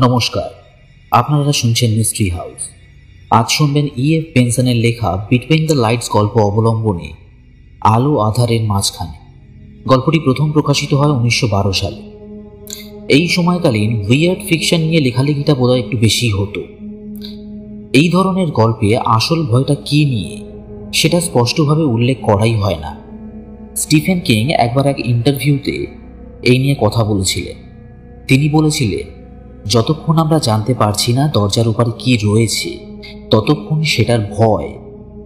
নমস্কার, আপনারা শুনছেন মিস্ট্রি হাউস। আজ শুনবেন E.F. বেনসনের লেখা বিটুইন দ্য লাইটস গল্প অবলম্বনে আলো আধারের মাঝখানে। গল্পটি প্রথম প্রকাশিত হয় 1912 সালে। এই সময়কালীন উইয়ার্ড ফিকশন নিয়ে লেখালেখিটা বোধহয় একটু বেশি হতো। এই ধরনের গল্পে আসল ভয়টা কী নিয়ে সেটা স্পষ্টভাবে উল্লেখ করাই হয় না। স্টিফেন কিং একবার এক ইন্টারভিউতে এই নিয়ে কথা বলেছিলেন। তিনি বলেছিলেন, যতক্ষণ আমরা জানতে পারছি না দরজার উপরে কি রয়েছে, ততক্ষণ সেটার ভয়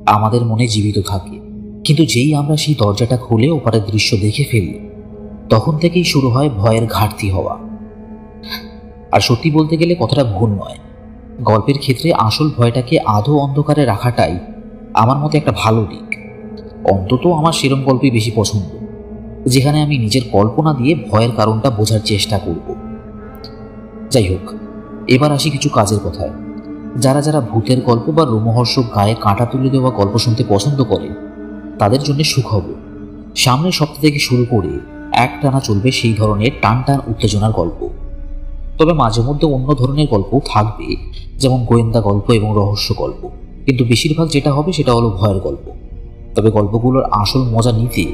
আমাদের মনে জীবিত থাকে। কিন্তু যেই আমরা সেই দরজাটা খুলে ওপারের দৃশ্য দেখে ফেলি, তখন থেকেই শুরু হয় ভয়ের ঘাটতি হওয়া। আর সত্যি বলতে গেলে কথাটা ভুল নয়। গল্পের ক্ষেত্রে আসল ভয়টাকে আধো অন্ধকারে রাখাটাই আমার মতে একটা ভালো দিক। অন্তত আমার সেরম গল্পই বেশি পছন্দ, যেখানে আমি নিজের কল্পনা দিয়ে ভয়ের কারণটা বোঝার চেষ্টা করব। যাই হোক, এবার আসি কিছু কাজের কথায়। যারা যারা ভূতের গল্প বা রোমহর্ষক গায়ে কাঁটা তুলে দেওয়া গল্প শুনতে পছন্দ করে, তাদের জন্য সুখবর। সামনের সপ্তাহ থেকে শুরু করে একটানা চলবে সেই ধরনের টান টান উত্তেজনার গল্প। তবে মাঝে মধ্যে অন্য ধরনের গল্পও থাকবে, যেমন গোয়েন্দা গল্প এবং রহস্য গল্প। কিন্তু বেশিরভাগ যেটা হবে সেটা হলো ভয়ের গল্প। তবে গল্পগুলোর আসল মজা নিতে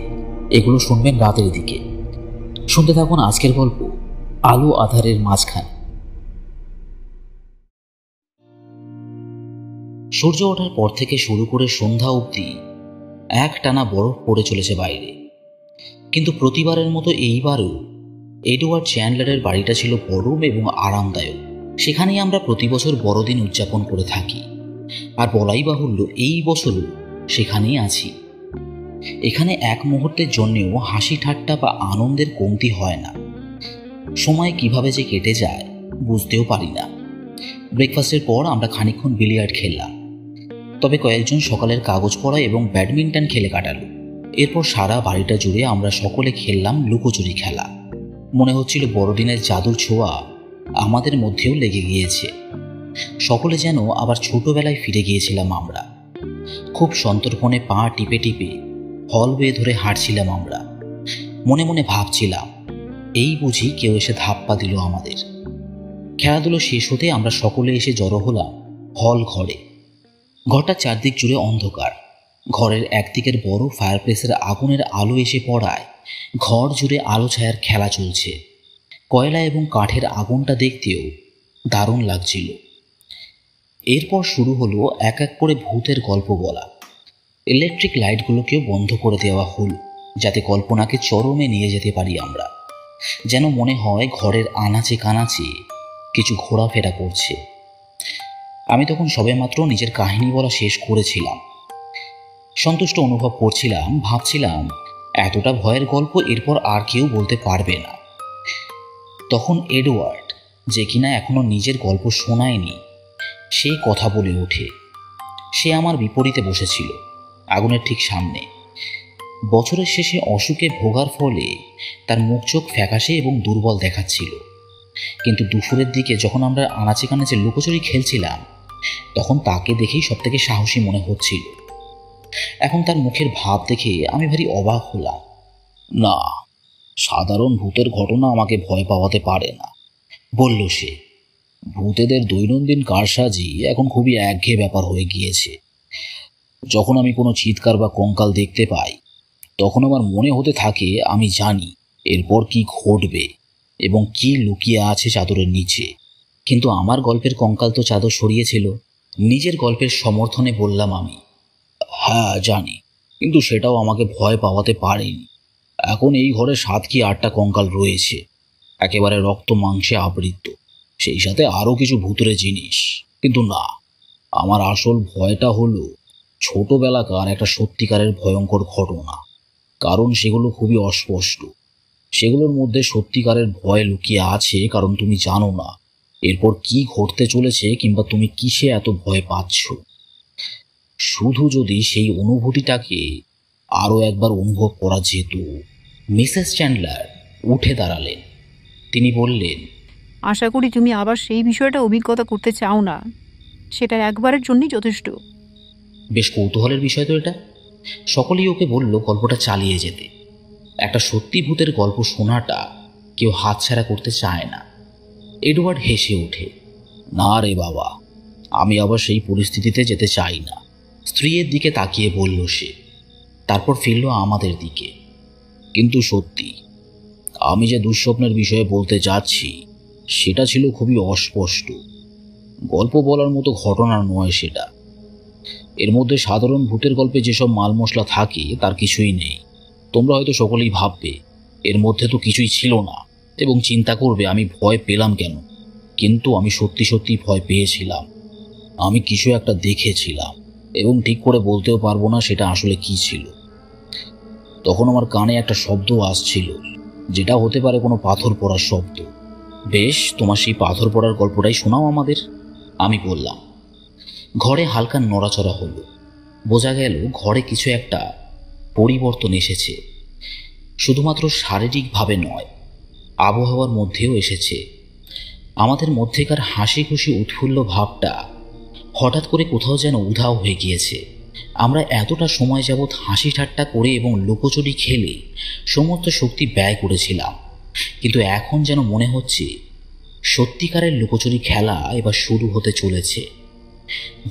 এগুলো শুনবেন রাতের দিকে। শুনতে থাকুন আজকের গল্প আলো আধারের মাঝখানে। সূর্য ওঠার পর থেকে শুরু করে সন্ধ্যা অবধি একটানা বরফ পড়ে চলেছে বাইরে। কিন্তু প্রতিবারের মতো এইবারও এডওয়ার্ড চ্যান্ডলারের বাড়িটা ছিল গরম এবং আরামদায়ক। সেখানেই আমরা প্রতি বছর বড়দিন উদযাপন করে থাকি। আর বলাই বাহুল্য, এই বছরও সেখানেই আছি। এখানে এক মুহূর্তের জন্যেও হাসি ঠাট্টা বা আনন্দের কমতি হয় না। সময় কিভাবে যে কেটে যায় বুঝতেও পারি না। ব্রেকফাস্টের পর আমরা খানিকক্ষণ বিলিয়ার্ড খেললাম। তবে কয়েকজন সকালের কাগজ পড়া এবং ব্যাডমিন্টন খেলে কাটালো। এরপর সারা বাড়িটা জুড়ে আমরা সকলে খেললাম লুকোচুরি খেলা। মনে হচ্ছিল বড়দিনের জাদুর ছোঁয়া আমাদের মধ্যেও লেগে গিয়েছে। সকলে যেন আবার ছোটবেলায় ফিরে গিয়েছিলাম আমরা। খুব সন্তর্পণে পা টিপে টিপে হল বেয়ে ধরে হাঁটছিলাম আমরা। মনে মনে ভাবছিলাম, এই বুঝি কেউ এসে ধাপ্পা দিল আমাদের। খেলাধুলো শেষ হতে আমরা সকলে এসে জড়ো হলাম হল ঘরে। ঘরটার চারদিক জুড়ে অন্ধকার। ঘরের একদিকের বড় ফায়ারপ্লেসের আগুনের আলো এসে পড়ায় ঘর জুড়ে আলো ছায়ার খেলা চলছে। কয়লা এবং কাঠের আগুনটা দেখতেও দারুণ লাগছিল। এরপর শুরু হলো এক এক করে ভূতের গল্প বলা। ইলেকট্রিক লাইটগুলোকেও বন্ধ করে দেওয়া হলো, যাতে কল্পনাকে চরমে নিয়ে যেতে পারি আমরা। যেন মনে হয় ঘরের আনাচে কানাচে কিছু ঘোরাফেরা করছে। আমি তখন সবেমাত্র নিজের কাহিনী বলা শেষ করেছিলাম। সন্তুষ্ট অনুভব করছিলাম, ভাবছিলাম এতটা ভয়ের গল্প এরপর আর কেউ বলতে পারবে না। তখন এডওয়ার্ড, যে কিনা এখনো নিজের গল্প শোনায়নি, সে কথা বলে ওঠে। সে আমার বিপরীতে বসেছিল, আগুনের ঠিক সামনে। বছরের শেষে অসুখে ভোগার ফলে তার মুখ চোখ ফ্যাকাশে এবং দুর্বল দেখাচ্ছিল। কিন্তু দুপুরের দিকে যখন আমরা আনাচে কানাচে লুকোচুরি খেলছিলাম, তখন তাকে দেখেই সব থেকে সাহসী মনে হচ্ছিল। এখন তার মুখের ভাব দেখে আমি ভারী অবাক হলাম। না, সাধারণ ভূতের ঘটনা আমাকে ভয় পাওয়াতে পারে না, বলল সে। ভূতেদের দৈনন্দিন কারসাজি এখন খুবই একঘেয়ে ব্যাপার হয়ে গিয়েছে। যখন আমি কোনো চিৎকার বা কঙ্কাল দেখতে পাই, তখন আমার মনে হতে থাকে আমি জানি এরপর কি ঘটবে এবং কি লুকিয়ে আছে চাদরের নিচে। কিন্তু আমার গল্পের কঙ্কাল তো চাদর সরিয়েছিল। নিজের গল্পের সমর্থনে বললাম আমি, হ্যাঁ জানি, কিন্তু সেটাও আমাকে ভয় পাওয়াতে পারেনি। এখন এই ঘরে 7 কি 8টা কঙ্কাল রয়েছে, একেবারে রক্ত মাংসে আবৃত, সেই সাথে আরও কিছু ভুতুরে জিনিস। কিন্তু না, আমার আসল ভয়টা হলো ছোটবেলাকার একটা সত্যিকারের ভয়ঙ্কর ঘটনা। কারণ সেগুলো খুবই অস্পষ্ট। সেগুলোর মধ্যে সত্যিকারের ভয় লুকিয়ে আছে, কারণ তুমি জানো না এরপর কি ঘটতে চলেছে কিংবা তুমি কিসে এত ভয় পাচ্ছ। শুধু যদি সেই অনুভূতিটাকে আরও একবার অনুভব করা যেত। মিসেস চ্যান্ডলার উঠে দাঁড়ালেন। তিনি বললেন, আশা করি তুমি আবার সেই বিষয়টা অভিজ্ঞতা করতে চাও না। সেটা একবারের জন্যই যথেষ্ট। বেশ কৌতূহলের বিষয় তো এটা। সকলেই ওকে বলল গল্পটা চালিয়ে যেতে। একটা সত্যি ভূতের গল্প শোনাটা কেউ হাতছাড়া করতে চায় না। এডওয়ার্ড হেসে ওঠে। না রে বাবা, আমি আবার সেই পরিস্থিতিতে যেতে চাই না, স্ত্রীর দিকে তাকিয়ে বলল সে। তারপর ফিরল আমাদের দিকে। কিন্তু সত্যি, আমি যে দুঃস্বপ্নের বিষয়ে বলতে যাচ্ছি সেটা ছিল খুবই অস্পষ্ট। গল্প বলার মতো ঘটনা নয় সেটা। এর মধ্যে সাধারণ ভূতের গল্পে যেসব মাল মশলা থাকে তার কিছুই নেই। তোমরা হয়তো সকলেই ভাববে এর মধ্যে তো কিছুই ছিল না, এবং চিন্তা করবে আমি ভয় পেলাম কেন। কিন্তু আমি সত্যি সত্যি ভয় পেয়েছিলাম। আমি কিছু একটা দেখেছিলাম, এবং ঠিক করে বলতেও পারবো না সেটা আসলে কি ছিল। তখন আমার কানে একটা শব্দ আসছিল, যেটা হতে পারে কোনো পাথর পড়ার শব্দ। বেশ, তোমার সেই পাথর পড়ার গল্পটাই শোনাও আমাদের, আমি বললাম। ঘরে হালকা নড়াচড়া হলো। বোঝা গেল ঘরে কিছু একটা পরিবর্তন এসেছে। শুধুমাত্র শারীরিকভাবে নয়, আবহাওয়ার মধ্যেও এসেছে। আমাদের মধ্যেকার হাসি খুশি উৎফুল্ল ভাবটা হঠাৎ করে কোথাও যেন উধাও হয়ে গিয়েছে। আমরা এতটা সময় যাবৎ হাসি ঠাট্টা করে এবং লুকোচুরি খেলে সমস্ত শক্তি ব্যয় করেছিলাম, কিন্তু এখন যেন মনে হচ্ছে সত্যিকারের লুকোচুরি খেলা এবার শুরু হতে চলেছে,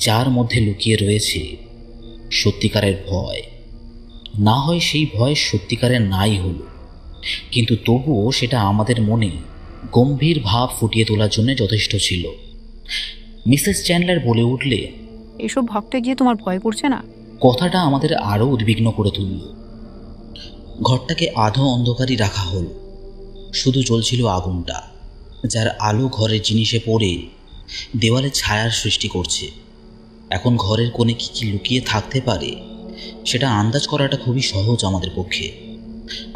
যার মধ্যে লুকিয়ে রয়েছে সত্যিকারের ভয়। না হয় সেই ভয় সত্যিকারের নাই হলো, কিন্তু তবুও সেটা আমাদের মনে গম্ভীর ভাব ফুটিয়ে তোলার জন্য যথেষ্ট ছিল। মিসেস চ্যান্ডলার বলে উঠলে, এসব ভাবতে গিয়ে তোমার ভয় করছে না? কথাটা আমাদের আরও উদ্বিগ্ন করে তুলল। ঘরটাকে আধো অন্ধকারই রাখা হলো। শুধু জ্বলছিল আগুনটা, যার আলো ঘরের জিনিসে পড়ে দেওয়ালে ছায়ার সৃষ্টি করছে। এখন ঘরের কোণে কী কী লুকিয়ে থাকতে পারে সেটা আন্দাজ করাটা খুবই সহজ আমাদের পক্ষে।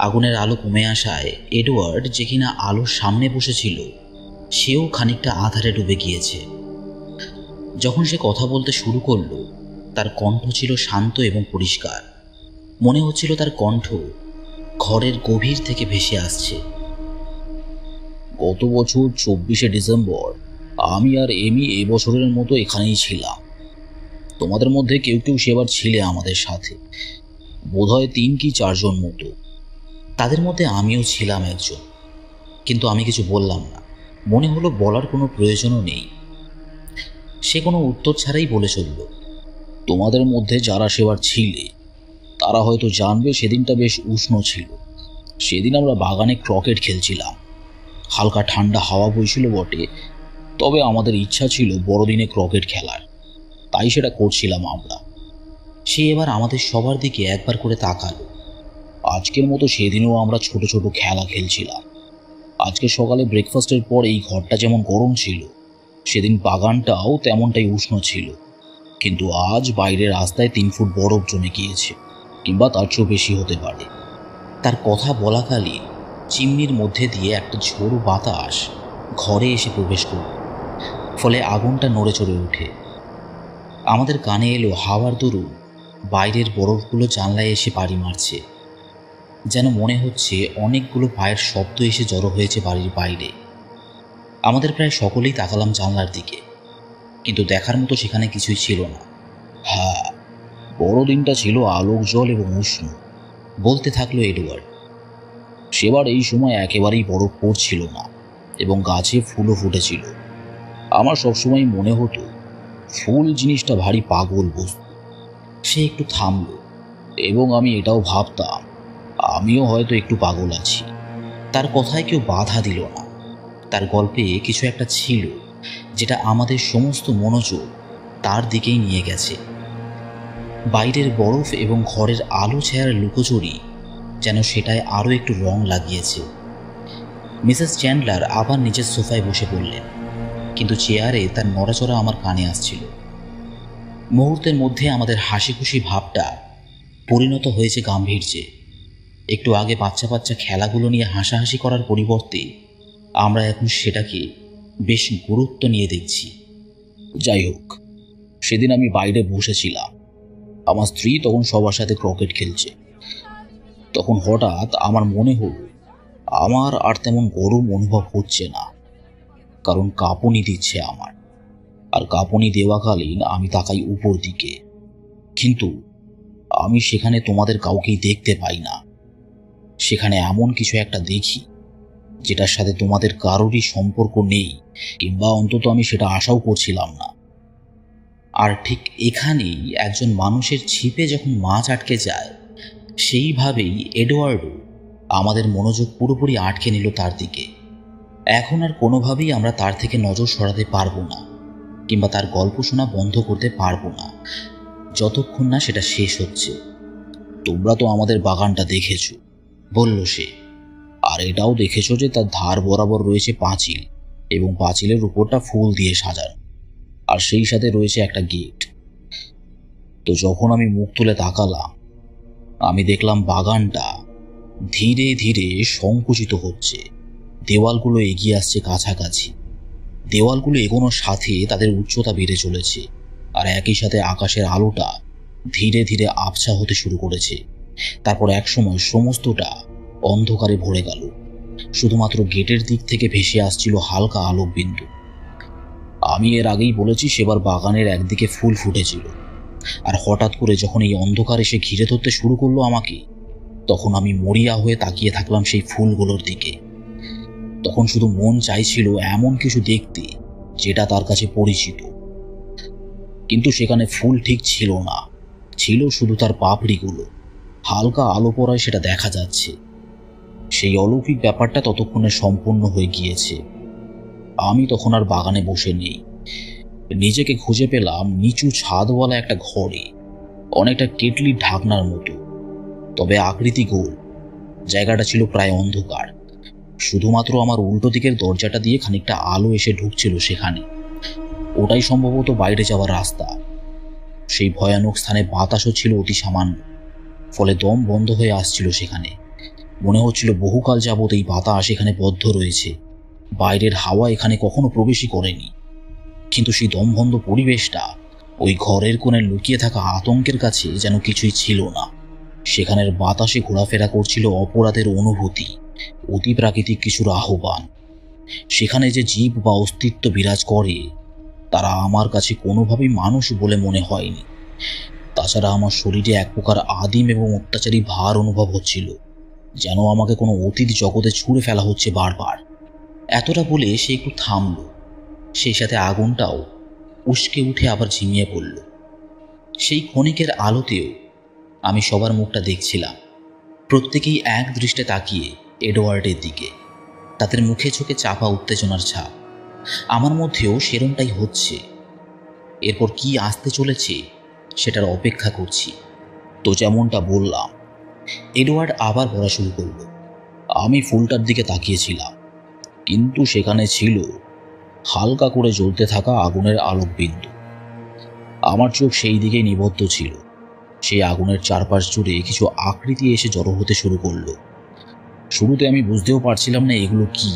আগুনের আলো কমে আসায় এডওয়ার্ড, যে কিনা আলোর সামনে বসেছিল, সেও খানিকটা আধারে ডুবে গিয়েছে। যখন সে কথা বলতে শুরু করলো, তার কণ্ঠ ছিল শান্ত এবং পরিষ্কার। মনে হচ্ছিল তার কণ্ঠ ঘরের গভীর থেকে ভেসে আসছে। গত বছর 24শে ডিসেম্বর আমি আর এমি এবছরের মতো এখানেই ছিলাম। তোমাদের মধ্যে কেউ কেউ সেবার ছিলে আমাদের সাথে, বোধহয় 3 কি 4 জন মতো। তাদের মধ্যে আমিও ছিলাম একজন, কিন্তু আমি কিছু বললাম না। মনে হলো বলার কোনো প্রয়োজনও নেই। সে কোনো উত্তর ছাড়াই বলে চলল, তোমাদের মধ্যে যারা সেবার ছিলে তারা হয়তো জানবে সেদিনটা বেশ উষ্ণ ছিল। সেদিন আমরা বাগানে ক্রিকেট খেলছিলাম। হালকা ঠান্ডা হাওয়া বইছিল বটে, তবে আমাদের ইচ্ছা ছিল বড়দিনে ক্রিকেট খেলার, তাই সেটা করছিলাম আমরা। সে এবার আমাদের সবার দিকে একবার করে তাকালো। আজকের মতো সেদিনও আমরা ছোট ছোট খেলা খেলছিলাম। আজকে সকালে ব্রেকফাস্টের পর এই ঘরটা যেমন গরম ছিল, সেদিন বাগানটাও তেমনটাই উষ্ণ ছিল। কিন্তু আজ বাইরের রাস্তায় 3 ফুট বরফ জমে গিয়েছে, কিংবা তার চেয়েও বেশি হতে পারে। তার কথা বলাকালীন চিমনির মধ্যে দিয়ে একটা ঝোড়ো বাতাস ঘরে এসে প্রবেশ করল, ফলে আগুনটা নড়ে চড়ে ওঠে। আমাদের কানে এলো হাওয়ার দরুন বাইরের বরফগুলো জানলায় এসে বাড়ি মারছে। যেন মনে হচ্ছে অনেকগুলো পায়ের শব্দ এসে জড়ো হয়েছে বাড়ির বাইরে। আমাদের প্রায় সকলেই তাকালাম জানলার দিকে, কিন্তু দেখার মতো সেখানে কিছুই ছিল না। হ্যাঁ, বড়দিনটা ছিল আলোক জল এবং উষ্ণ, বলতে থাকলো এডওয়ার্ড। সেবার এই সময় একেবারেই বরফ পড়ছিল না, এবং গাছে ফুলও ফুটেছিল। আমার সবসময় মনে হতো ফুল জিনিসটা ভারী পাগল বস্তু। সে একটু থামল, এবং আমি এটাও ভাবতাম আমিও হয়তো একটু পাগল আছি। তার কথায় কেউ বাধা দিল না। তার গল্পে কিছু একটা ছিল যেটা আমাদের সমস্ত মনোযোগ তার দিকেই নিয়ে গেছে। বাইরের বরফ এবং ঘরের আলো ছায়ার লুকোচুরি যেন সেটায় আরও একটু রং লাগিয়েছে। মিসেস চ্যান্ডলার আবার নিজের সোফায় বসে পড়লেন, কিন্তু চেয়ারে তার নড়াচড়া আমার কানে আসছিল। মুহূর্তের মধ্যে আমাদের হাসি খুশি ভাবটা পরিণত হয়েছে গাম্ভীর্যে। একটু আগে বাচ্চা বাচ্চা খেলাগুলো নিয়ে হাসাহাসি করার পরিবর্তে আমরা এখন সেটাকে বেশ গুরুত্ব নিয়ে দেখছি। যাই হোক, সেদিন আমি বাইরে বসেছিলাম। আমার স্ত্রী তখন সবার সাথে ক্রিকেট খেলছে। তখন হঠাৎ আমার মনে হলো আমার আর তেমন গরম অনুভব হচ্ছে না, কারণ কাঁপুনি দিচ্ছে আমার। আর কাঁপুনি দেওয়াকালীন আমি তাকাই উপর দিকে, কিন্তু আমি সেখানে তোমাদের কাউকেই দেখতে পাই না। সেখানে এমন কিছু একটা দেখি যেটার সাথে তোমাদের কারোরই সম্পর্ক নেই, কিংবা অন্তত আমি সেটা আশাও করছিলাম না। আর ঠিক এখানেই একজন মানুষের ছিপে যখন মাছ আটকে যায়, সেইভাবেই এডওয়ার্ডও আমাদের মনোযোগ পুরোপুরি আটকে নিল তার দিকে। এখন আর কোনোভাবেই আমরা তার থেকে নজর সরাতে পারবো না, কিংবা তার গল্প শোনা বন্ধ করতে পারবো না যতক্ষণ না সেটা শেষ হচ্ছে। তোমরা তো আমাদের বাগানটা দেখেছো, বলল সে, আর এটাও দেখেছো যে তার ধার বরাবর রয়েছে পাঁচিল, এবং পাঁচিলের উপরটা ফুল দিয়ে সাজানো, আর সেই সাথে রয়েছে একটা গেট। তো যখন আমি মুখ তুলে তাকালাম, আমি দেখলাম বাগানটা ধীরে ধীরে সংকুচিত হচ্ছে। দেওয়ালগুলো এগিয়ে আসছে কাছাকাছি। দেওয়ালগুলো এগোনোর সাথে তাদের উচ্চতা বেড়ে চলেছে, আর একই সাথে আকাশের আলোটা ধীরে ধীরে আবছা হতে শুরু করেছে। তারপর একসময় সমস্তটা অন্ধকারে ভরে গেল। শুধুমাত্র গেটের দিক থেকে ভেসে আসছিল হালকা আলোক বিন্দু। আমি এর আগেই বলেছি সেবার বাগানের একদিকে ফুল ফুটেছিল, আর হঠাৎ করে যখন এই অন্ধকার এসে ঘিরে ধরতে শুরু করলো আমাকে, তখন আমি মরিয়া হয়ে তাকিয়ে থাকলাম সেই ফুলগুলোর দিকে। তখন শুধু মন চাইছিল এমন কিছু দেখতে যেটা তার কাছে পরিচিত, কিন্তু সেখানে ফুল ঠিক ছিল না, ছিল শুধু তার পাপড়িগুলো। হালকা আলো পড়ায় সেটা দেখা যাচ্ছে। সেই অলৌকিক ব্যাপারটা ততক্ষণে সম্পূর্ণ হয়ে গিয়েছে। আমি তখন আর বাগানে বসে নেই। নিজেকে খুঁজে পেলাম নিচু ছাদওয়ালা একটা ঘরে, অনেকটা কেটলির ঢাকনার মতো, তবে আকৃতি গোল। জায়গাটা ছিল প্রায় অন্ধকার। শুধুমাত্র আমার উল্টো দিকের দরজাটা দিয়ে খানিকটা আলো এসে ঢুকছিল সেখানে। ওটাই সম্ভবত বাইরে যাওয়ার রাস্তা। সেই ভয়ানক স্থানে বাতাসও ছিল অতি সামান্য, ফলে দম বন্ধ হয়ে আসছিল সেখানে। মনে হচ্ছিল বহুকাল যাবৎ এই বাতাস এখানে বদ্ধ রয়েছে, বাইরের হাওয়া এখানে কখনো প্রবেশই করেনি। কিন্তু সেই দমবন্ধ পরিবেশটা ওই ঘরের কোণে লুকিয়ে থাকা আতঙ্কের কাছে যেন কিছুই ছিল না। সেখানের বাতাসে ঘোরাফেরা করছিল অপরাধের অনুভূতি, অতি প্রাকৃতিক কিছুর আহ্বান। সেখানে যে জীব বা অস্তিত্ব বিরাজ করে, তারা আমার কাছে কোনোভাবেই মানুষ বলে মনে হয়নি। তাছাড়া আমার শরীরে এক প্রকার আদিম এবং অত্যাচারী ভার অনুভব হচ্ছিল, যেন আমাকে কোনো অতীত জগতে ছুঁড়ে ফেলা হচ্ছে বারবার। এতটা বলে সে একটু থামল, সেই সাথে আগুনটাও উস্কে উঠে আবার ঝিমিয়ে পড়ল। সেই ক্ষণিকের আলোতেও আমি সবার মুখটা দেখছিলাম, প্রত্যেকেই এক দৃষ্টে তাকিয়ে এডওয়ার্ডের দিকে। তাদের মুখে চোখে চাপা উত্তেজনার ছাপ। আমার মধ্যেও সেরমটাই হচ্ছে। এরপর কি আসতে চলেছে সেটার অপেক্ষা করছি। তো যেমনটা বললাম, এডওয়ার্ড আবার পড়া শুরু করল। আমি ফুলটার দিকে তাকিয়েছিলাম, কিন্তু সেখানে ছিল হালকা করে জ্বলতে থাকা আগুনের আলোক বিন্দু। আমার চোখ সেই দিকেই নিবদ্ধ ছিল। সেই আগুনের চারপাশ জুড়ে কিছু আকৃতি এসে জড়ো হতে শুরু করলো। শুরুতে আমি বুঝতেও পারছিলাম না এগুলো কি,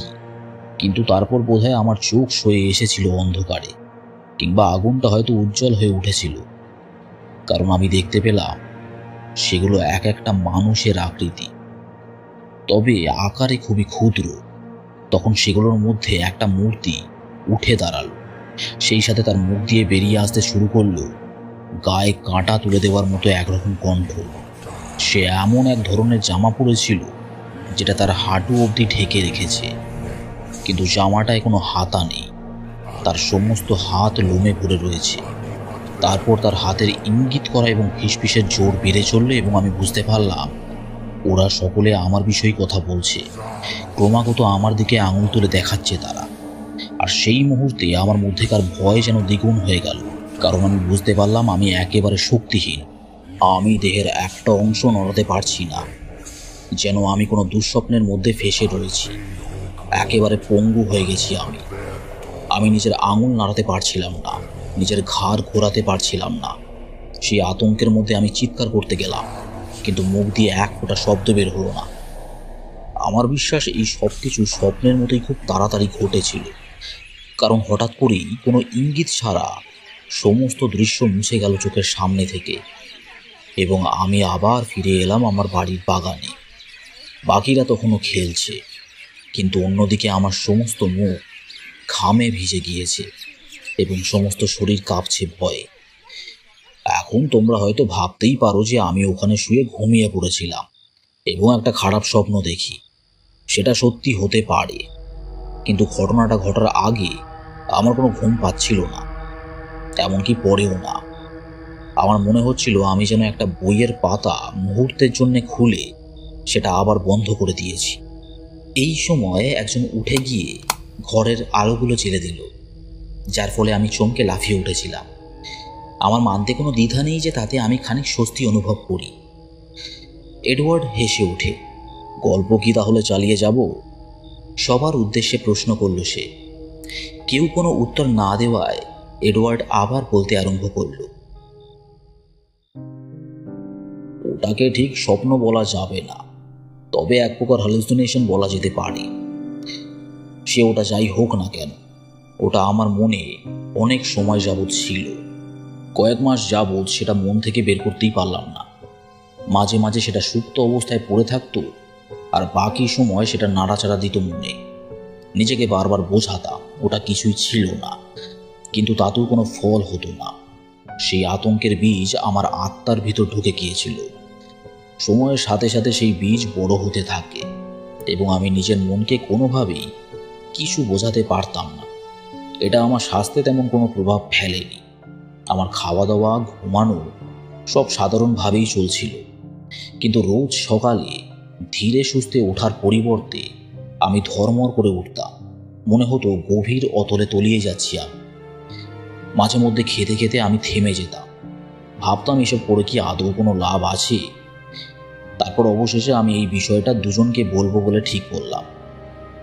কিন্তু তারপর বোধহয় আমার চোখ সয়ে এসেছিল অন্ধকারে, কিংবা আগুনটা হয়তো উজ্জ্বল হয়ে উঠেছিল, কারণ আমি দেখতে পেলাম সেগুলো এক একটা মানুষের আকৃতি, তবে আকারে খুবই ক্ষুদ্র। তখন সেগুলোর মধ্যে একটা মূর্তি উঠে দাঁড়ালো। সেই সাথে তার মুখ দিয়ে বেরিয়ে আসতে শুরু করলো গায়ে কাঁটা তুলে দেওয়ার মতো একরকম কণ্ঠ। সে এমন এক ধরনের জামা পরেছিল যেটা তার হাঁটু অবধি ঢেকে রেখেছে, কিন্তু জামাটায় কোনো হাতা নেই। তার সমস্ত হাত লোমে ভরে রয়েছে। তারপর তার হাতের ইঙ্গিত করা এবং ফিসফিসের জোর বেড়ে চলল, এবং আমি বুঝতে পারলাম ওরা সকলে আমার বিষয়ে কথা বলছে। ক্রমাগত আমার দিকে আঙুল তুলে দেখাচ্ছে তারা। আর সেই মুহূর্তে আমার মধ্যেকার ভয় যেন দ্বিগুণ হয়ে গেল, কারণ আমি বুঝতে পারলাম আমি একেবারে শক্তিহীন। আমি দেহের একটা অংশ নড়াতে পারছি না, যেন আমি কোনো দুঃস্বপ্নের মধ্যে ফেসে রয়েছি। একেবারে পঙ্গু হয়ে গেছি আমি নিজের আঙুল নাড়াতে পারছিলাম না, নিজের ঘাড় ঘোরাতে পারছিলাম না। সেই আতঙ্কের মধ্যে আমি চিৎকার করতে গেলাম, কিন্তু মুখ দিয়ে এক ফোঁটা শব্দ বের হলো না। আমার বিশ্বাস এই সব কিছু স্বপ্নের মতোই খুব তাড়াতাড়ি ঘটেছিল, কারণ হঠাৎ করেই কোনো ইঙ্গিত ছাড়া সমস্ত দৃশ্য মুছে গেল চোখের সামনে থেকে, এবং আমি আবার ফিরে এলাম আমার বাড়ির বাগানে। বাকিরা তখনও খেলছে, কিন্তু অন্যদিকে আমার সমস্ত মুখ ঘামে ভিজে গিয়েছে এবং সমস্ত শরীর কাঁপছে ভয়ে। এখন তোমরা হয়তো ভাবতেই পারো যে আমি ওখানে শুয়ে ঘুমিয়ে পড়েছিলাম এবং একটা খারাপ স্বপ্ন দেখি, সেটা সত্যি হতে পারে, কিন্তু ঘটনাটা ঘটার আগে আমার কোনো ঘুম পাচ্ছিল না, এমনকি পরেও না। আমার মনে হচ্ছিল আমি যেন একটা বইয়ের পাতা মুহূর্তের জন্য খুলে সেটা আবার বন্ধ করে দিয়েছি। এই সময় একজন উঠে গিয়ে ঘরের আলোগুলো জ্বেলে দিল, যার ফলে আমি চমকে লাফিয়ে উঠেছিলাম। আমার মানতে কোনো দ্বিধা নেই যে তাতে আমি খানিক স্বস্তি অনুভব করি। এডওয়ার্ড হেসে ওঠে। গল্প কি তাহলে চালিয়ে যাব? সবার উদ্দেশ্যে প্রশ্ন করল সে। কেউ কোনো উত্তর না দেওয়ায় এডওয়ার্ড আবার বলতে আরম্ভ করল। ওটাকে ঠিক স্বপ্ন বলা যাবে না, তবে এক প্রকার হ্যালুসিনেশন বলা যেতে পারে। সে ওটা যাই হোক না কেন, ওটা আমার মনে অনেক সময় যাবৎ ছিল। কয়েক মাস যাবৎ সেটা মন থেকে বের করতেই পারলাম না। মাঝে মাঝে সেটা সুপ্ত অবস্থায় পড়ে থাকতো, আর বাকি সময় সেটা নাড়াচাড়া দিত মনে। নিজেকে বারবার বোঝাতাম ওটা কিছুই ছিল না, কিন্তু তাতেও কোনো ফল হতো না। সেই আতঙ্কের বীজ আমার আত্মার ভিতর ঢুকে গিয়েছিল। সময়ের সাথে সাথে সেই বীজ বড় হতে থাকে এবং আমি নিজের মনকে কোনোভাবেই কিছু বোঝাতে পারতাম না। এটা আমার স্বাস্থ্যে তেমন কোনো প্রভাব ফেলেনি। আমার খাওয়া দাওয়া, ঘুমানো সব সাধারণভাবেই চলছিল, কিন্তু রোজ সকালে ধীরে সুস্থে ওঠার পরিবর্তে আমি ধর্মর করে উঠতাম। মনে হতো গভীর অতলে তলিয়ে যাচ্ছি আমি। মাঝে মধ্যে খেতে খেতে আমি থেমে যেতাম, ভাবতাম এসব করে কি আদৌ কোনো লাভ আছে। তারপর অবশেষে আমি এই বিষয়টা দুজনকে বলবো বলে ঠিক করলাম।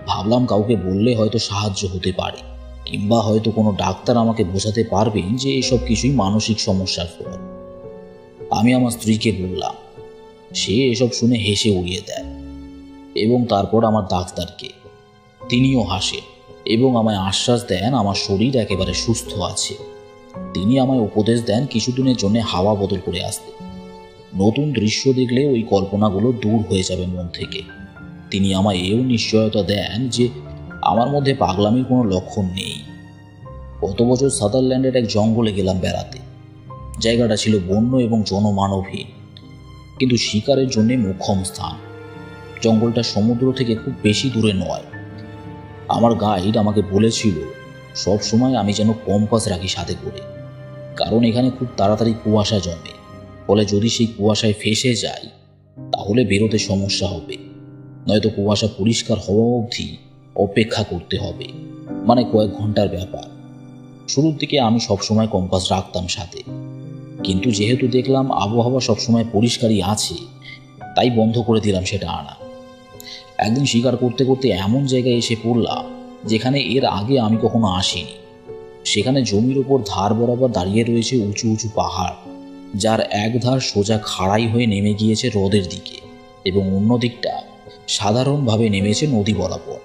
ভাবলাম কাউকে বললে হয়তো সাহায্য হতে পারে, কিংবা হয়তো কোনো ডাক্তার আমাকে বোঝাতে পারবেন যে এসব কিছুই মানসিক সমস্যার ফল। আমি আমার স্ত্রীকে বললাম, সে এসব শুনে হেসে উড়িয়ে দেয়, এবং তারপর আমার ডাক্তারকে। তিনিও হাসেন এবং আমায় আশ্বাস দেন আমার শরীর একেবারে সুস্থ আছে। তিনি আমায় উপদেশ দেন কিছুদিনের জন্য হাওয়া বদল করে আসতে। নতুন দৃশ্য দেখলে ওই কল্পনাগুলো দূর হয়ে যাবে মন থেকে। তিনি আমায় এও নিশ্চয়তা দেন যে আমার মধ্যে পাগলামির কোনো লক্ষণ নেই। গত বছর সাদারল্যান্ডের এক জঙ্গলে গেলাম বেড়াতে। জায়গাটা ছিল বন্য এবং জনমানবহীন, কিন্তু শিকারের জন্য মোক্ষম স্থান। জঙ্গলটা সমুদ্র থেকে খুব বেশি দূরে নয়। আমার গাইড আমাকে বলেছিল সব সময় আমি যেন কম্পাস রাখি সাথে করে, কারণ এখানে খুব তাড়াতাড়ি কুয়াশা জমে। ফলে যদি সেই কুয়াশায় ফেঁসে যায় তাহলে বেরোতে সমস্যা হবে, নয়তো কুয়াশা পরিষ্কার হওয়া অবধি অপেক্ষা করতে হবে, মানে কয়েক ঘন্টার ব্যাপার। শুরুর দিকে আমি সবসময় কম্পাস রাখতাম সাথে, কিন্তু যেহেতু দেখলাম আবহাওয়া সবসময় পরিষ্কারই আছে, তাই বন্ধ করে দিলাম সেটা আনা। একদিন শিকার করতে করতে এমন জায়গায় এসে পড়লাম যেখানে এর আগে আমি কখনো আসিনি। সেখানে জমির ওপর ধার বরাবর দাঁড়িয়ে রয়েছে উঁচু উঁচু পাহাড়, যার এক ধার সোজা খাড়াই হয়ে নেমে গিয়েছে হ্রদের দিকে এবং অন্য দিকটা সাধারণভাবে নেমেছে নদী বরাবর।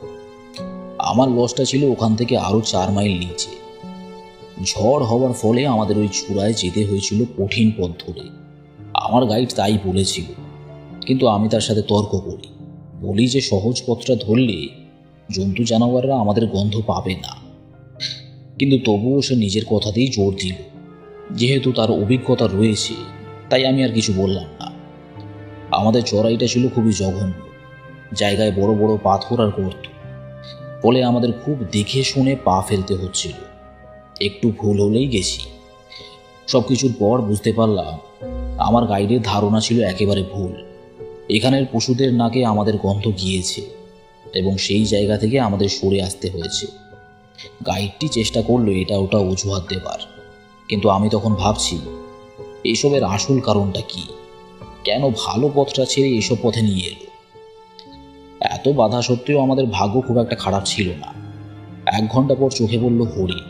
আমার লজটা ছিল ওখান থেকে আরও 4 মাইল নিচে। ঝড় হওয়ার ফলে আমাদের ওই চূড়ায় যেতে হয়েছিল কঠিন পথ ধরে। আমার গাইড তাই বলেছিল, কিন্তু আমি তার সাথে তর্ক করি, বলি যে সহজ পথটা ধরলে জন্তু জানোয়াররা আমাদের গন্ধ পাবে না। কিন্তু তবুও সে নিজের কথাতেই জোর দিল। যেহেতু তার অভিজ্ঞতা রয়েছে, তাই আমি আর কিছু বললাম না। আমাদের চড়াইটা ছিল খুবই জঘন্য, জায়গায় বড় বড় পাথর আর গর্ত, ফলে আমাদের খুব দেখে শুনে পা ফেলতে হচ্ছিল। একটু ভুল হলেই গেছি। সব কিছুর পর বুঝতে পারলাম আমার গাইডের ধারণা ছিল একেবারে ভুল। এখানের পশুদের নাকে আমাদের গন্ধ গিয়েছে এবং সেই জায়গা থেকে আমাদের সরে আসতে হয়েছে। গাইডটি চেষ্টা করলো এটা ওটা অজুহাত দেবার, কিন্তু আমি তখন ভাবছি এসবের আসল কারণটা কি, কেন ভালো পথটা ছেড়ে এসব পথে নিয়ে এলো। এত বাধা সত্ত্বেও আমাদের ভাগ্য খুব একটা খারাপ ছিল না। 1 ঘন্টা পর চোখে পড়ল হরিণ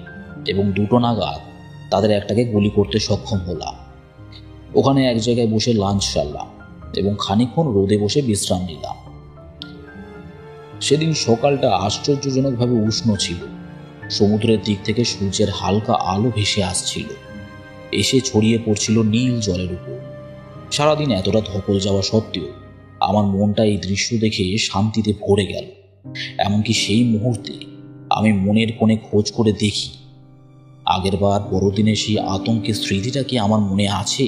এবং 2টো নাগাদ তাদের একটাকে গুলি করতে সক্ষম হলাম। ওখানে এক জায়গায় বসে লাঞ্চ সারলাম এবং খানিকক্ষণ রোদে বসে বিশ্রাম নিলাম। সেদিন সকালটা আশ্চর্যজনকভাবে উষ্ণ ছিল। সমুদ্রের দিক থেকে সূর্যের হালকা আলো ভেসে আসছিল, এসে ছড়িয়ে পড়ছিল নীল জলের উপর। সারাদিন এতটা ধকল যাওয়া সত্ত্বেও আমার মনটা এই দৃশ্য দেখে শান্তিতে ভরে গেল। এমনকি সেই মুহূর্তে আমি মনের কোণে খোঁজ করে দেখি আগেরবার বড়দিনে সেই আতঙ্কের স্মৃতিটা কি আমার মনে আছে।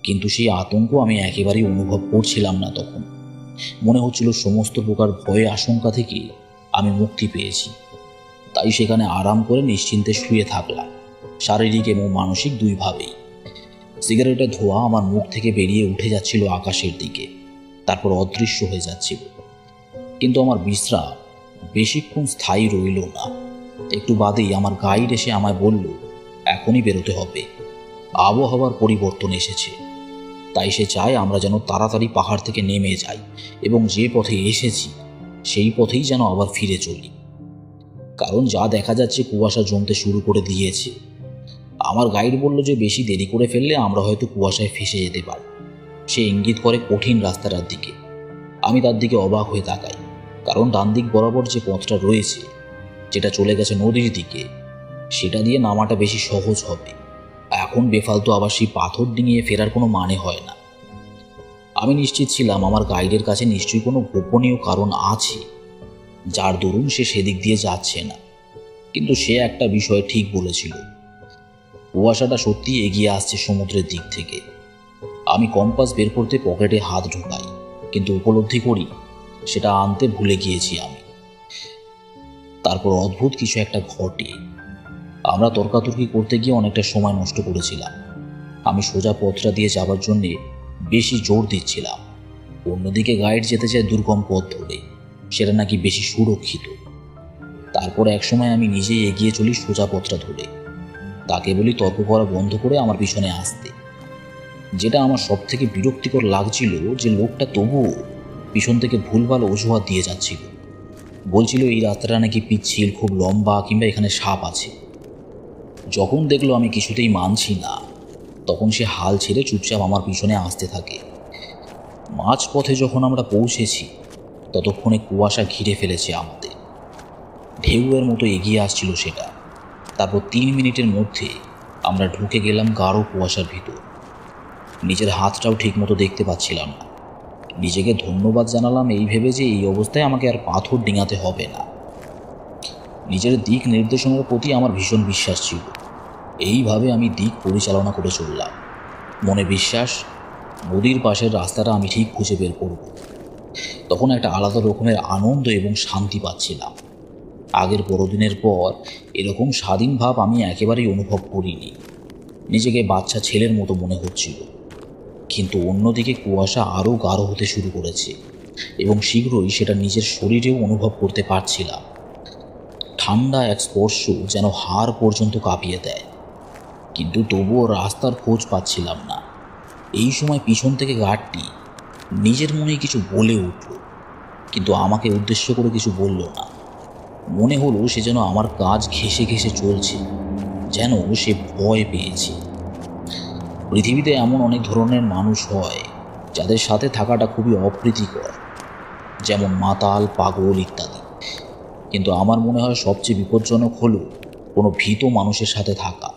কিন্তু সেই আতঙ্ক আমি একেবারেই অনুভব করছিলাম না তখন। মনে হচ্ছিল সমস্ত প্রকার ভয় আশঙ্কা থেকে আমি মুক্তি পেয়েছি। তাই সেখানে আরাম করে নিশ্চিন্তে শুয়ে থাকলাম, শারীরিক এবং মানসিক দুইভাবেই। সিগারেটের ধোঁয়া আমার মুখ থেকে বেরিয়ে উঠে যাচ্ছিল আকাশের দিকে, তারপর অদৃশ্য হয়ে যাচ্ছিল। কিন্তু আমার বিশ্রাম বেশিক্ষণ স্থায়ী রইল না। একটু বাদেই আমার গাইড এসে আমায় বলল, এখনই বেরোতে হবে, আবহাওয়ার পরিবর্তন এসেছে। তাই সে চায় আমরা যেন তাড়াতাড়ি পাহাড় থেকে নেমে যাই এবং যে পথে এসেছি সেই পথেই যেন আবার ফিরে চলি, কারণ যা দেখা যাচ্ছে কুয়াশা জমতে শুরু করে দিয়েছে। আমার গাইড বলল যে বেশি দেরি করে ফেললে আমরা হয়তো কুয়াশায় ফেসে যেতে পারি। সে ইঙ্গিত করে কঠিন রাস্তাটার দিকে। আমি তার দিকে অবাক হয়ে তাকাই, কারণ ডান দিক বরাবর যে পথটা রয়েছে, যেটা চলে গেছে নদীর দিকে, সেটা দিয়ে নামাটা বেশি সহজ হবে। এখন বেফালতু আবার সেই পাথর ডিঙিয়ে ফেরার কোনো মানে হয় না। আমি নিশ্চিত ছিলাম আমার গাইডের কাছে নিশ্চয়ই কোনো গোপনীয় কারণ আছে যার দরুন সে সেদিক দিয়ে যাচ্ছে না। কিন্তু সে একটা বিষয় ঠিক বলেছিল, কুয়াশাটা সত্যি এগিয়ে আসছে সমুদ্রের দিক থেকে। আমি কম্পাস বের করতে পকেটে হাত ঢোকাই, কিন্তু উপলব্ধি করি সেটা আনতে ভুলে গিয়েছি আমি। তারপর অদ্ভুত কিছু একটা ঘটে। আমরা তর্কাতর্কি করতে গিয়ে অনেকটা সময় নষ্ট করেছিলাম। আমি সোজা পথটা দিয়ে যাবার জন্যে বেশি জোর দিচ্ছিলাম, অন্যদিকে গাইড যেতে চায় দুর্গম পথ ধরে, সেটা নাকি বেশি সুরক্ষিত। তারপর একসময় আমি নিজেই এগিয়ে চলি সোজা পথটা ধরে। তাকে বলি তর্ক করা বন্ধ করে আমার পিছনে আসতে। যেটা আমার সব থেকে বিরক্তিকর লাগছিল যে লোকটা তবুও পিছন থেকে ভুলভাল অজুহাত দিয়ে যাচ্ছিল। বলছিল এই রাস্তাটা নাকি পিচ্ছিল, খুব লম্বা, কিংবা এখানে সাপ আছে। যখন দেখলো আমি কিছুতেই মানছি না, তখন সে হাল ছেড়ে চুপচাপ আমার পিছনে আসতে থাকে। মাঝ পথে যখন আমরা পৌঁছেছি, ততক্ষণে কুয়াশা ঘিরে ফেলেছে আমাদের। ঢেউয়ের মতো এগিয়ে আসছিল সেটা। তারপর 3 মিনিটের মধ্যে আমরা ঢুকে গেলাম গাঢ় কুয়াশার ভিতর। নিজের হাতটাও ঠিকমতো দেখতে পাচ্ছিলাম না। নিজেকে ধন্যবাদ জানালাম এই ভেবে যে এই অবস্থায় আমাকে আর পাথর ডিঙাতে হবে না। নিজের দিক নির্দেশনার প্রতি আমার ভীষণ বিশ্বাস ছিল। এইভাবে আমি দিক পরিচালনা করে চললাম, মনে বিশ্বাস নদীর পাশের রাস্তাটা আমি ঠিক খুঁজে বের করব। তখন একটা আলাদা রকমের আনন্দ এবং শান্তি পাচ্ছিলাম। আগের বড়দিনের পর এরকম স্বাধীন ভাব আমি একেবারেই অনুভব করিনি। নিজেকে বাচ্চা ছেলের মতো মনে হচ্ছিল। কিন্তু অন্যদিকে কুয়াশা আরও গাঢ় হতে শুরু করেছে এবং শীঘ্রই সেটা নিজের শরীরেও অনুভব করতে পারছিলাম। ঠান্ডা এক স্পর্শ যেন হাড় পর্যন্ত কাঁপিয়ে দেয়। কিন্তু তবুও রাস্তার খোঁজ পাচ্ছিলাম না। এই সময় পিছন থেকে গার্ডটি নিজের মনেই কিছু বলে উঠল, কিন্তু আমাকে উদ্দেশ্য করে কিছু বলল না। মনে হলো সে যেন আমার কাজ ঘেঁষে ঘেঁষে চলছে, যেন সে ভয় পেয়েছে। পৃথিবীতে এমন অনেক ধরনের মানুষ হয় যাদের সাথে থাকাটা খুবই অপ্রীতিকর, যেমন মাতাল, পাগল ইত্যাদি। কিন্তু আমার মনে হয় সবচেয়ে বিপজ্জনক হলো কোনো ভীত মানুষের সাথে থাকা।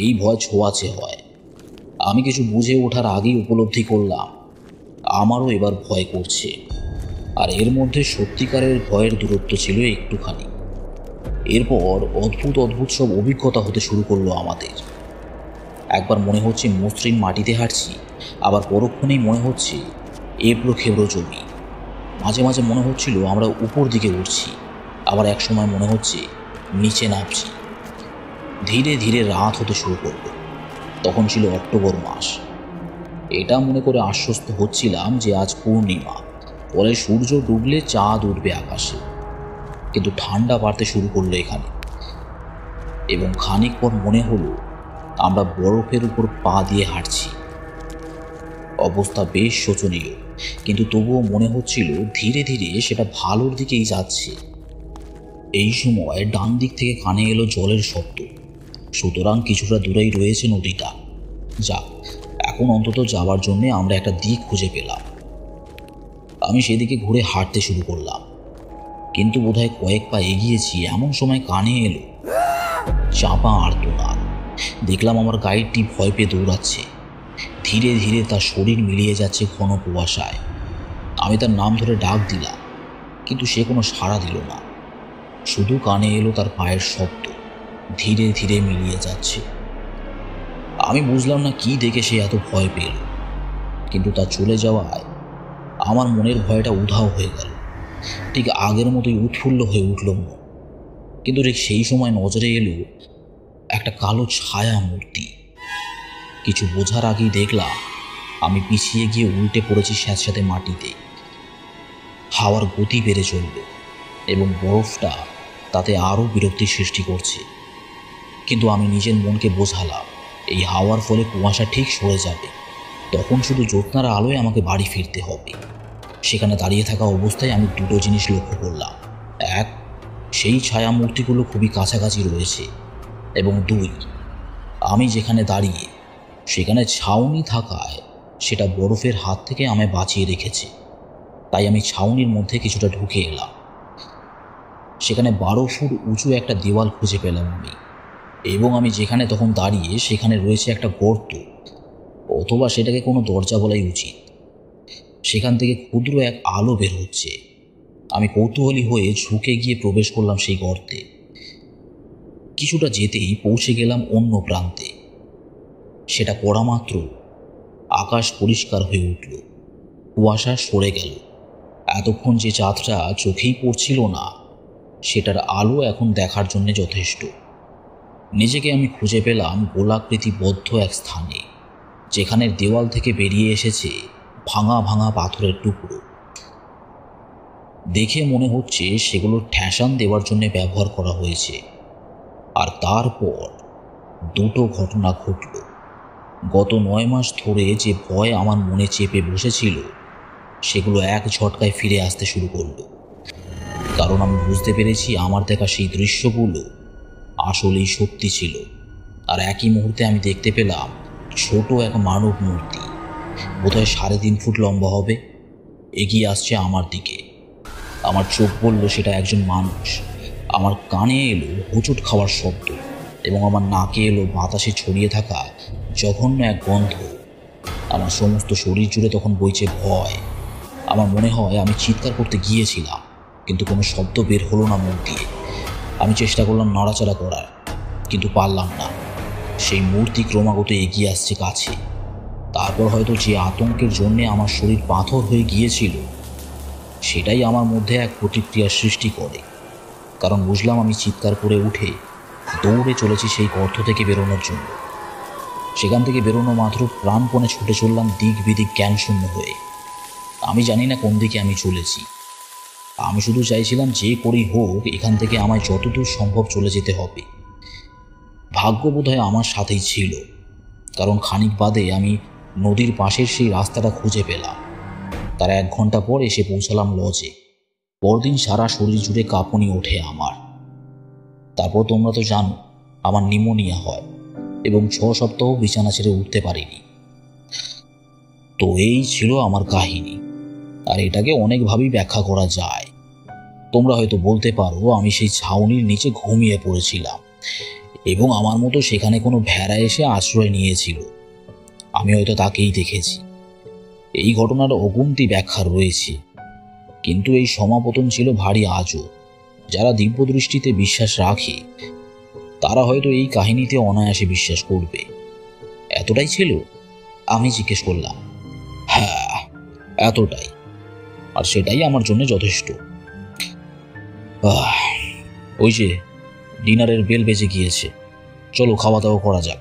এই ভয় ছোঁয়াচে হয়। আমি কিছু বুঝে ওঠার আগেই উপলব্ধি করলাম আমারও এবার ভয় করছে। আর এর মধ্যে সত্যিকারের ভয়ের দূরত্ব ছিল একটুখানি। এরপর অদ্ভুত অদ্ভুত সব অভিজ্ঞতা হতে শুরু করলো আমাদের। একবার মনে হচ্ছে মসৃণ মাটিতে হাঁটছি, আবার পরক্ষণেই মনে হচ্ছে এবড়ো খেবড়ো জমি। মাঝে মাঝে মনে হচ্ছিল আমরা উপর দিকে উঠছি, আবার এক সময় মনে হচ্ছে নিচে নামছি। ধীরে ধীরে রাত হতে শুরু করলো। তখন ছিল অক্টোবর মাস। এটা মনে করে আশ্বস্ত হচ্ছিলাম যে আজ পূর্ণিমা, পরে সূর্য ডুবলে চাঁদ উঠবে আকাশে। কিন্তু ঠান্ডা বাড়তে শুরু করলো এখানে, এবং খানিক পর মনে হলো আমরা বরফের উপর পা দিয়ে হাঁটছি। অবস্থা বেশ শোচনীয়, কিন্তু তবুও মনে হচ্ছিল ধীরে ধীরে সেটা ভালোর দিকেই যাচ্ছে। এই সময় ডান দিক থেকে কানে এলো জলের শব্দ। সুতরাং কিছুটা দূরেই রয়েছে নদীটা। যাক, এখন অন্তত যাওয়ার জন্য আমরা একটা দিক খুঁজে পেলাম। আমি সেদিকে ঘুরে হাঁটতে শুরু করলাম, কিন্তু বোধহয় কয়েক পা এগিয়েছি এমন সময় কানে এলো চাপা আর্তনাদ। দেখলাম আমার গাইডটি ভয় পেয়ে দৌড়াচ্ছে। ধীরে ধীরে তার শরীর মিলিয়ে যাচ্ছে ঘন কুয়াশায়। আমি তার নাম ধরে ডাক দিলাম, কিন্তু সে কোনো সাড়া দিল না। শুধু কানে এলো তার পায়ের শব্দ, ধীরে ধীরে মিলিয়ে যাচ্ছে। আমি বুঝলাম না কি দেখে সে এত ভয় পেল, কিন্তু তা চলে যাওয়ায় আমার মনের ভয়টা উধাও হয়ে গেল। ঠিক আগের মতোই উৎফুল্ল হয়ে উঠল মন। কিন্তু ঠিক সেই সময় নজরে এলো একটা কালো ছায়া মূর্তি। কিছু বোঝার আগেই দেখলাম আমি পিছিয়ে গিয়ে উল্টে পড়েছি স্যাঁতস্যাঁতে মাটিতে। হাওয়ার গতি বেড়ে চলল এবং বরফটা তাতে আরও বিরক্তি সৃষ্টি করছে। কিন্তু আমি নিজের মনকে বোঝালাম এই হাওয়ার ফলে কুয়াশা ঠিক সরে যাবে, তখন শুধু জ্যোৎস্নার আলোয় আমাকে বাড়ি ফিরতে হবে। সেখানে দাঁড়িয়ে থাকা অবস্থায় আমি দুটো জিনিস লক্ষ্য করলাম। এক, সেই ছায়া মূর্তিগুলো খুবই কাছাকাছি রয়েছে, এবং দুই, আমি যেখানে দাঁড়িয়ে সেখানে ছাউনি থাকায় সেটা বরফের হাত থেকে আমায় বাঁচিয়ে রেখেছে। তাই আমি ছাউনির মধ্যে কিছুটা ঢুকে এলাম। সেখানে 12 ফুট উঁচু একটা দেওয়াল খুঁজে পেলাম আমি, এবং আমি যেখানে তখন দাঁড়িয়ে সেখানে রয়েছে একটা গর্ত, অথবা সেটাকে কোনো দরজা বলাই উচিত। সেখান থেকে ক্ষুদ্র এক আলো বের হচ্ছে। আমি কৌতূহলী হয়ে ঝুঁকে গিয়ে প্রবেশ করলাম সেই গর্তে। কিছুটা যেতেই পৌঁছে গেলাম অন্য প্রান্তে। সেটা করা মাত্র আকাশ পরিষ্কার হয়ে উঠল, কুয়াশা সরে গেল। এতক্ষণ যে চাঁদটা চোখেই পড়ছিল না, সেটার আলো এখন দেখার জন্য যথেষ্ট। নিজেকে আমি খুঁজে পেলাম গোলাকৃতিবদ্ধ এক স্থানে, যেখানের দেওয়াল থেকে বেরিয়ে এসেছে ভাঙা ভাঙা পাথরের টুকরো। দেখে মনে হচ্ছে সেগুলো ঠেসান দেওয়ার জন্য ব্যবহার করা হয়েছে। আর তারপর দুটো ঘটনা ঘটল। গত 9 মাস ধরে যে ভয় আমার মনে চেপে বসেছিল, সেগুলো এক ঝটকায় ফিরে আসতে শুরু করলো। কারণ আমি বুঝতে পেরেছি আমার দেখা সেই দৃশ্যগুলো আসলেই সত্যি ছিল। আর একই মুহূর্তে আমি দেখতে পেলাম ছোট এক মানব মূর্তি, বোধহয় 3.5 ফুট লম্বা হবে, এগিয়ে আসছে আমার দিকে। আমার চোখ বলল সেটা একজন মানুষ। আমার কানে এলো হোঁচট খাওয়ার শব্দ, এবং আমার নাকে এলো বাতাসে ছড়িয়ে থাকা জঘন্য এক গন্ধ। আমার সমস্ত শরীর জুড়ে তখন বইছে ভয়। আমার মনে হয় আমি চিৎকার করতে গিয়েছিলাম, কিন্তু কোনো শব্দ বের হলো না মুখ দিয়ে। আমি চেষ্টা করলাম নড়াচড়া করার, কিন্তু পারলাম না। সেই মূর্তি ক্রমাগত এগিয়ে আসছে কাছে। তারপর হয়তো যে আতঙ্কের জন্যে আমার শরীর পাথর হয়ে গিয়েছিল, সেটাই আমার মধ্যে এক প্রতিক্রিয়ার সৃষ্টি করে। কারণ বুঝলাম আমি চিৎকার করে উঠে দৌড়ে চলেছি সেই গর্ত থেকে বেরোনোর জন্য। সেখান থেকে বেরোনো মাত্র প্রাণপণে ছুটে চললাম দিক বিদিক জ্ঞানশূন্য হয়ে। আমি জানি না কোন দিকে আমি চলেছি। আমি শুধু চাইছিলাম যে করেই হোক এখান থেকে আমায় যতদূর সম্ভব চলে যেতে হবে। ভাগ্য বোধহয় আমার সাথেই ছিল, কারণ খানিক বাদে আমি নদীর পাশের সেই রাস্তাটা খুঁজে পেলাম। তার 1 ঘন্টা পর এসে পৌঁছালাম লজে। পরদিন সারা শরীর জুড়ে কাঁপুনি ওঠে আমার। তারপর তোমরা তো জানো আমার নিউমোনিয়া হয়, এবং 6 সপ্তাহ বিছানা ছেড়ে উঠতে পারিনি। তো এই ছিল আমার কাহিনী। আর এটাকে অনেকভাবেই ব্যাখ্যা করা যায়। তোমরা হয়তো বলতে পারো আমি সেই ছাউনির নিচে ঘুমিয়ে পড়েছিলাম, এবং আমার মতো সেখানে কোনো ভেড়া এসে আশ্রয় নিয়েছিল। আমি হয়তো তাকেই দেখেছি। এই ঘটনার অগুন্তি ব্যাখ্যা রয়েছে, কিন্তু এই সমাপতন ছিল ভারী আজব। যারা দিব্য দৃষ্টিতে বিশ্বাস রাখে, তারা হয়তো এই কাহিনীতে অনায়াসে বিশ্বাস করবে। এতটাই ছিল? আমি জিজ্ঞেস করলাম। হ্যাঁ, এতটাই। আর সেটাই আমার জন্য যথেষ্ট। ওই যে ডিনারের বেল বেজে গিয়েছে, চলো খাওয়া দাওয়া করা যাক।